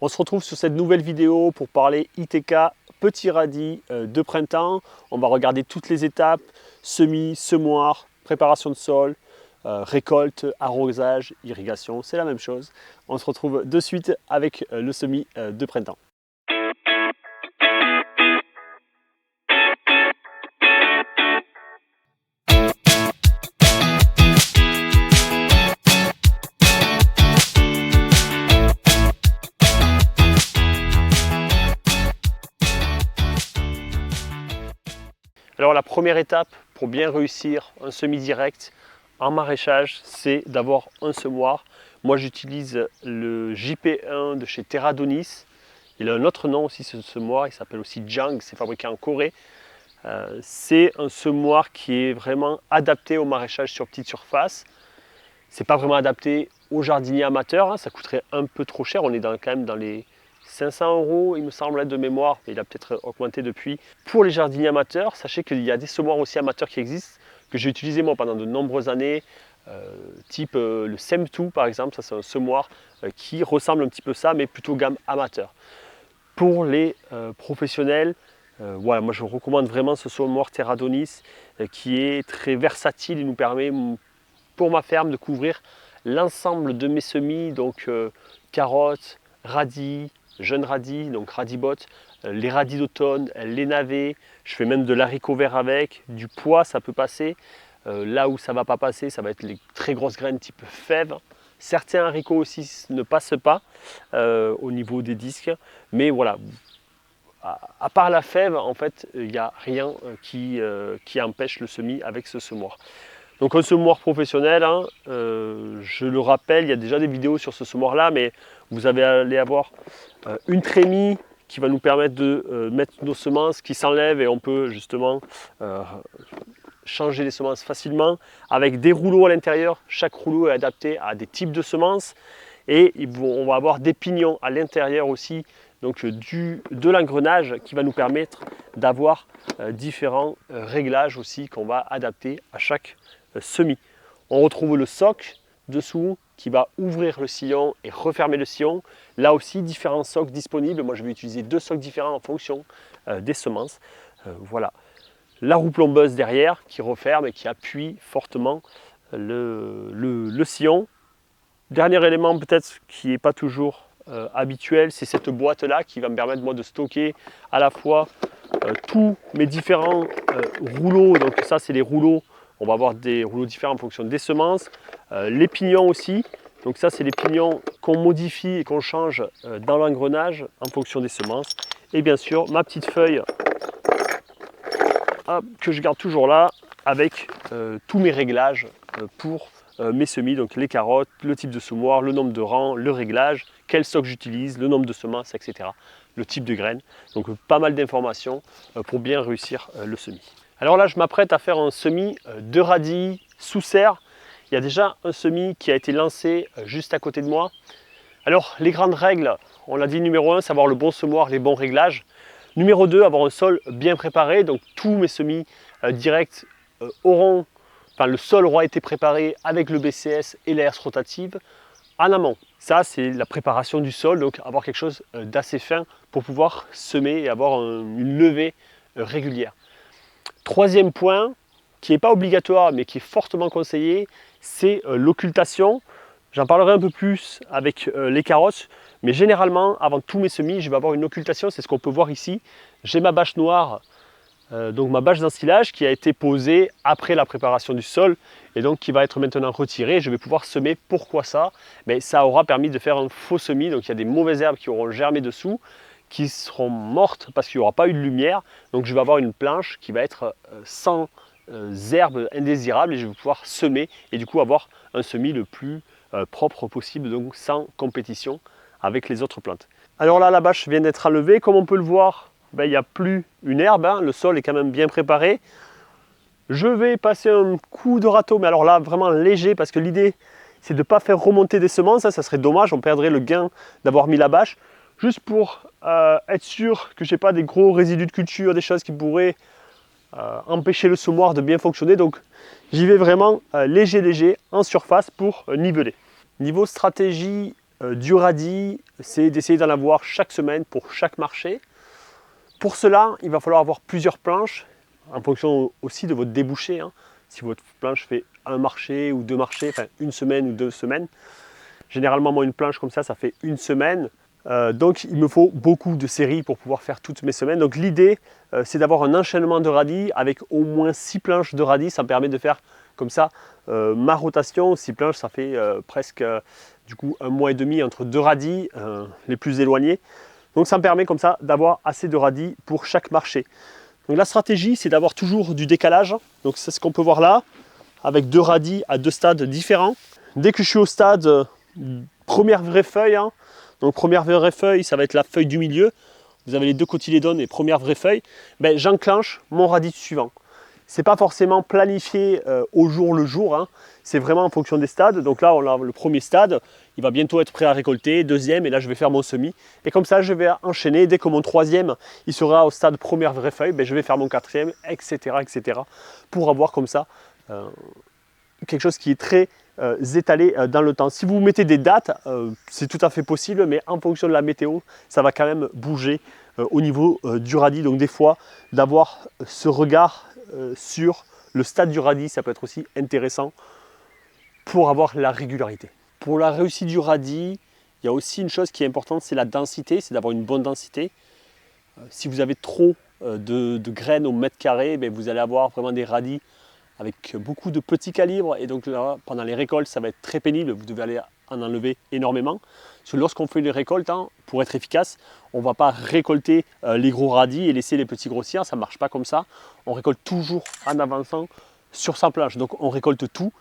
On se retrouve sur cette nouvelle vidéo pour parler ITK petit radis de printemps. On va regarder toutes les étapes, semis, semoir, préparation de sol, récolte, arrosage, irrigation, c'est la même chose. On se retrouve de suite avec le semis de printemps. Alors la première étape pour bien réussir un semis direct en maraîchage, c'est d'avoir un semoir. Moi j'utilise le JP1 de chez Terradonis. Il a un autre nom aussi ce semoir, il s'appelle aussi Jang, c'est fabriqué en Corée. C'est un semoir qui est vraiment adapté au maraîchage sur petite surface. C'est pas vraiment adapté aux jardiniers amateurs, hein, ça coûterait un peu trop cher, on est quand même dans les 500 € il me semble de mémoire, mais il a peut-être augmenté depuis. Pour les jardiniers amateurs, sachez qu'il y a des semoirs aussi amateurs qui existent, que j'ai utilisé moi pendant de nombreuses années, type le Sem2 par exemple, ça c'est un semoir qui ressemble un petit peu ça, mais plutôt gamme amateur. Pour les professionnels, voilà, moi je recommande vraiment ce semoir Terradonis qui est très versatile, il nous permet pour ma ferme de couvrir l'ensemble de mes semis, donc carottes, radis, jeunes radis, donc radis-bottes, les radis d'automne, les navets, je fais même de l'haricot vert avec, du pois ça peut passer, là où ça ne va pas passer, ça va être les très grosses graines type fèves. Certains haricots aussi ne passent pas au niveau des disques, mais voilà, à part la fève, en fait, il n'y a rien qui empêche le semis avec ce semoir. Donc un semoir professionnel, hein, je le rappelle, il y a déjà des vidéos sur ce semoir là, mais vous allez avoir une trémie qui va nous permettre de mettre nos semences qui s'enlèvent et on peut justement changer les semences facilement avec des rouleaux à l'intérieur. Chaque rouleau est adapté à des types de semences et on va avoir des pignons à l'intérieur aussi, donc de l'engrenage qui va nous permettre d'avoir différents réglages aussi qu'on va adapter à chaque semis. On retrouve le soc dessous qui va ouvrir le sillon et refermer le sillon. Là aussi, différents socs disponibles. Moi, je vais utiliser deux socs différents en fonction des semences. Voilà. La roue plombeuse derrière qui referme et qui appuie fortement le sillon. Dernier élément peut-être qui n'est pas toujours habituel, c'est cette boîte-là qui va me permettre moi de stocker à la fois tous mes différents rouleaux. Donc ça, c'est les rouleaux. On va avoir des rouleaux différents en fonction des semences. Les pignons aussi. Donc ça, c'est les pignons qu'on modifie et qu'on change dans l'engrenage en fonction des semences. Et bien sûr, ma petite feuille que je garde toujours là avec tous mes réglages pour mes semis. Donc les carottes, le type de semoir, le nombre de rangs, le réglage, quel stock j'utilise, le nombre de semences, etc. Le type de graines. Donc pas mal d'informations pour bien réussir le semis. Alors là, je m'apprête à faire un semis de radis sous serre. Il y a déjà un semis qui a été lancé juste à côté de moi. Alors, les grandes règles, on l'a dit, numéro 1, c'est avoir le bon semoir, les bons réglages. Numéro 2, avoir un sol bien préparé. Donc, tous mes semis directs le sol aura été préparé avec le BCS et la herse rotative en amont. Ça, c'est la préparation du sol, donc avoir quelque chose d'assez fin pour pouvoir semer et avoir une levée régulière. Troisième point, qui n'est pas obligatoire mais qui est fortement conseillé, c'est l'occultation. J'en parlerai un peu plus avec les carottes, mais généralement, avant tous mes semis, je vais avoir une occultation, c'est ce qu'on peut voir ici. J'ai ma bâche noire, donc ma bâche d'ensilage qui a été posée après la préparation du sol et donc qui va être maintenant retirée. Je vais pouvoir semer. Pourquoi ça? Mais ça aura permis de faire un faux semis, donc il y a des mauvaises herbes qui auront germé dessous, qui seront mortes parce qu'il n'y aura pas eu de lumière. Donc je vais avoir une planche qui va être sans herbes indésirables et je vais pouvoir semer et du coup avoir un semis le plus propre possible, donc sans compétition avec les autres plantes. Alors là, la bâche vient d'être enlevée. Comme on peut le voir, il n'y a plus une herbe, hein. Le sol est quand même bien préparé. Je vais passer un coup de râteau, mais alors là vraiment léger parce que l'idée c'est de ne pas faire remonter des semences, ça serait dommage, on perdrait le gain d'avoir mis la bâche. Juste pour être sûr que je n'ai pas des gros résidus de culture, des choses qui pourraient empêcher le semoir de bien fonctionner. Donc j'y vais vraiment léger en surface pour niveler. Niveau stratégie du radis, c'est d'essayer d'en avoir chaque semaine pour chaque marché. Pour cela, il va falloir avoir plusieurs planches, en fonction aussi de votre débouché. Hein. Si votre planche fait un marché ou deux marchés, enfin une semaine ou 2 semaines. Généralement, moi, une planche comme ça fait une semaine. Donc, il me faut beaucoup de séries pour pouvoir faire toutes mes semaines. Donc, l'idée, c'est d'avoir un enchaînement de radis avec au moins 6 planches de radis. Ça me permet de faire comme ça ma rotation. 6 planches, ça fait presque du coup 1 mois et demi entre 2 radis les plus éloignés. Donc, ça me permet comme ça d'avoir assez de radis pour chaque marché. Donc, la stratégie, c'est d'avoir toujours du décalage. Donc, c'est ce qu'on peut voir là, avec 2 radis à 2 stades différents. Dès que je suis au stade première vraie feuille, hein, donc première vraie feuille, ça va être la feuille du milieu. Vous avez les 2 cotylédones et première vraie feuille. Ben, j'enclenche mon radis suivant. C'est pas forcément planifié au jour le jour. Hein. C'est vraiment en fonction des stades. Donc là, on a le premier stade. Il va bientôt être prêt à récolter. Deuxième, et là, je vais faire mon semis. Et comme ça, je vais enchaîner. Dès que mon troisième, il sera au stade première vraie feuille, ben, je vais faire mon quatrième, etc., etc. Pour avoir comme ça quelque chose qui est très étalé dans le temps. Si vous mettez des dates, c'est tout à fait possible, mais en fonction de la météo, ça va quand même bouger au niveau du radis. Donc des fois, d'avoir ce regard sur le stade du radis, ça peut être aussi intéressant pour avoir la régularité. Pour la réussite du radis, il y a aussi une chose qui est importante, c'est la densité, c'est d'avoir une bonne densité. Si vous avez trop de graines au mètre carré, ben, vous allez avoir vraiment des radis avec beaucoup de petits calibres, et donc là, pendant les récoltes, ça va être très pénible, vous devez aller en enlever énormément. Parce que lorsqu'on fait les récoltes, hein, pour être efficace, on ne va pas récolter les gros radis et laisser les petits grossir, ça ne marche pas comme ça. On récolte toujours en avançant sur sa planche, donc on récolte tout,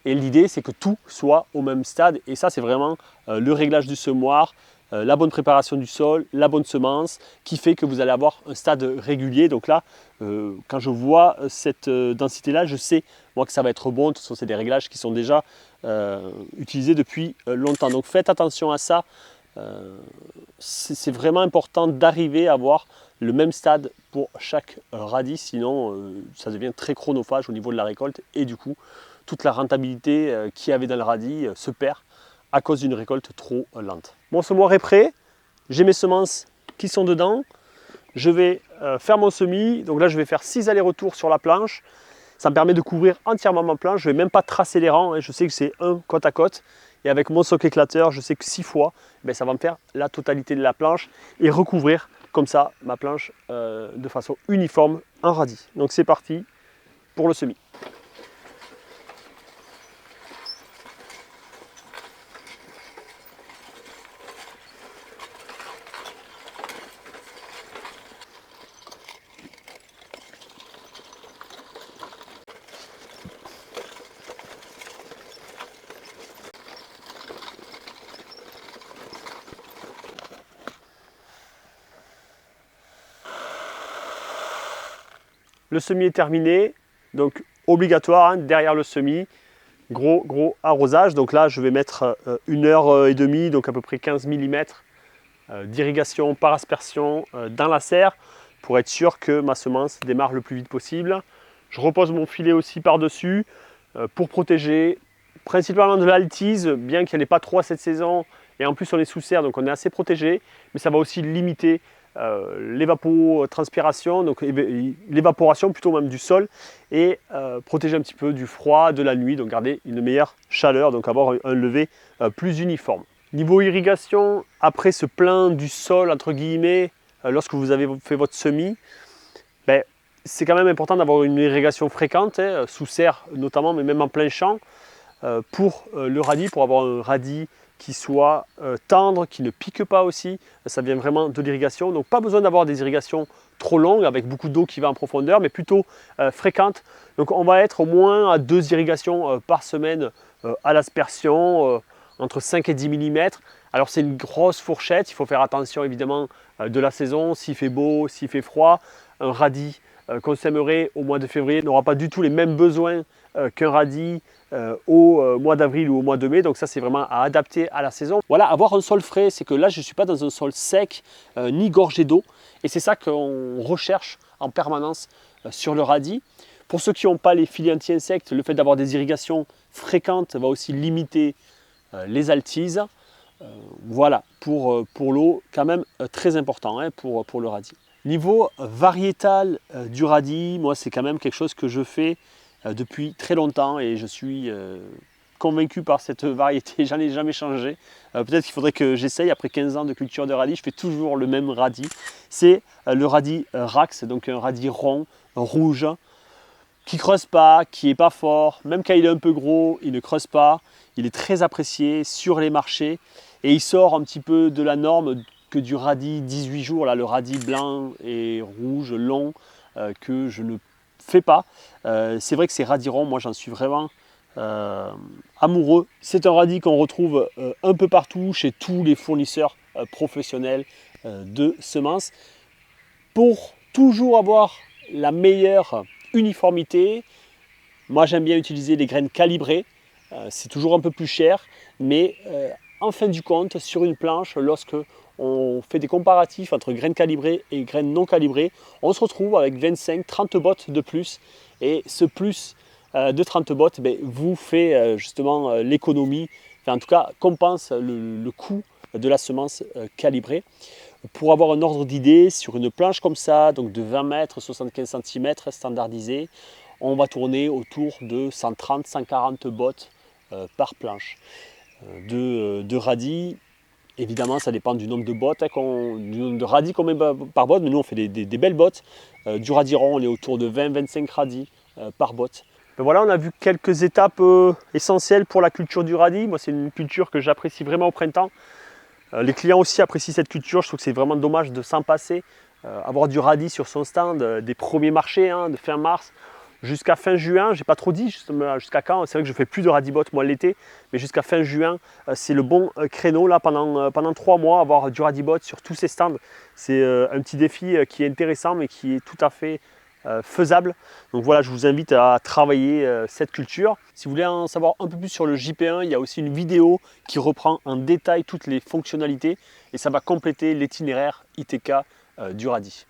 et l'idée c'est que tout soit au même stade, et ça c'est vraiment le réglage du semoir, la bonne préparation du sol, la bonne semence, qui fait que vous allez avoir un stade régulier. Donc là, quand je vois cette densité-là, je sais moi que ça va être bon. De toute façon, c'est des réglages qui sont déjà utilisés depuis longtemps. Donc faites attention à ça. C'est vraiment important d'arriver à avoir le même stade pour chaque radis, sinon ça devient très chronophage au niveau de la récolte, et du coup, toute la rentabilité qu'il y avait dans le radis se perd à cause d'une récolte trop lente. Mon semoir est prêt, j'ai mes semences qui sont dedans, je vais faire mon semis. Donc là je vais faire 6 allers-retours sur la planche, ça me permet de couvrir entièrement ma planche, je ne vais même pas tracer les rangs, hein. Je sais que c'est un côte à côte, et avec mon soc éclateur, je sais que 6 fois, ben, ça va me faire la totalité de la planche et recouvrir comme ça ma planche de façon uniforme en radis. Donc c'est parti pour le semis. Le semis est terminé, donc obligatoire, hein, derrière le semis, gros arrosage. Donc là, je vais mettre 1h30, donc à peu près 15 mm d'irrigation par aspersion dans la serre pour être sûr que ma semence démarre le plus vite possible. Je repose mon filet aussi par-dessus pour protéger principalement de l'altise, bien qu'il n'y en ait pas trop à cette saison. Et en plus, on est sous serre, donc on est assez protégé, mais ça va aussi limiter l'évapotranspiration, donc l'évaporation plutôt même du sol, et protéger un petit peu du froid de la nuit, donc garder une meilleure chaleur, donc avoir un lever plus uniforme. Niveau irrigation, après ce plein du sol entre guillemets, lorsque vous avez fait votre semis, ben, c'est quand même important d'avoir une irrigation fréquente, hein, sous serre notamment, mais même en plein champ, pour le radis, pour avoir un radis qui soit tendre, qui ne pique pas aussi. Ça vient vraiment de l'irrigation. Donc pas besoin d'avoir des irrigations trop longues avec beaucoup d'eau qui va en profondeur, mais plutôt fréquentes. Donc on va être au moins à 2 irrigations par semaine à l'aspersion, entre 5 et 10 mm. Alors c'est une grosse fourchette, il faut faire attention évidemment de la saison, s'il fait beau, s'il fait froid. Un radis qu'on sèmerait au mois de février n'aura pas du tout les mêmes besoins qu'un radis au mois d'avril ou au mois de mai. Donc ça, c'est vraiment à adapter à la saison. Voilà, avoir un sol frais, c'est que là, je ne suis pas dans un sol sec ni gorgé d'eau. Et c'est ça qu'on recherche en permanence sur le radis. Pour ceux qui n'ont pas les filets anti-insectes, le fait d'avoir des irrigations fréquentes va aussi limiter les altises. Voilà, pour l'eau, quand même très important hein, pour le radis. Niveau variétal du radis, moi c'est quand même quelque chose que je fais depuis très longtemps et je suis convaincu par cette variété, j'en ai jamais changé. Peut-être qu'il faudrait que j'essaye, après 15 ans de culture de radis, je fais toujours le même radis. C'est le radis Rax, donc un radis rond, rouge, qui creuse pas, qui est pas fort, même quand il est un peu gros, il ne creuse pas, il est très apprécié sur les marchés et il sort un petit peu de la norme que du radis 18 jours, là, le radis blanc et rouge long que je ne fais pas. C'est vrai que ces radis ronds, moi j'en suis vraiment amoureux. C'est un radis qu'on retrouve un peu partout chez tous les fournisseurs professionnels de semences. Pour toujours avoir la meilleure uniformité, moi j'aime bien utiliser des graines calibrées. C'est toujours un peu plus cher, mais en fin du compte, sur une planche, lorsque on fait des comparatifs entre graines calibrées et graines non calibrées, on se retrouve avec 25-30 bottes de plus. Et ce plus de 30 bottes vous fait justement l'économie, enfin, en tout cas compense le coût de la semence calibrée. Pour avoir un ordre d'idée, sur une planche comme ça, donc de 20 mètres, 75 cm standardisée, on va tourner autour de 130-140 bottes par planche. De radis, évidemment ça dépend du nombre de bottes, du nombre de radis qu'on met par botte, mais nous on fait des belles bottes. Du radis rond, on est autour de 20-25 radis par botte. Ben voilà, on a vu quelques étapes essentielles pour la culture du radis. Moi c'est une culture que j'apprécie vraiment au printemps. Les clients aussi apprécient cette culture, je trouve que c'est vraiment dommage de s'en passer. Avoir du radis sur son stand, des premiers marchés hein, de fin mars jusqu'à fin juin, j'ai pas trop dit jusqu'à quand, c'est vrai que je fais plus de radis-bottes moi l'été, mais jusqu'à fin juin, c'est le bon créneau là pendant 3 mois, avoir du radis-bottes sur tous ces stands. C'est un petit défi qui est intéressant mais qui est tout à fait faisable. Donc voilà, je vous invite à travailler cette culture. Si vous voulez en savoir un peu plus sur le JP1, il y a aussi une vidéo qui reprend en détail toutes les fonctionnalités et ça va compléter l'itinéraire ITK du radis.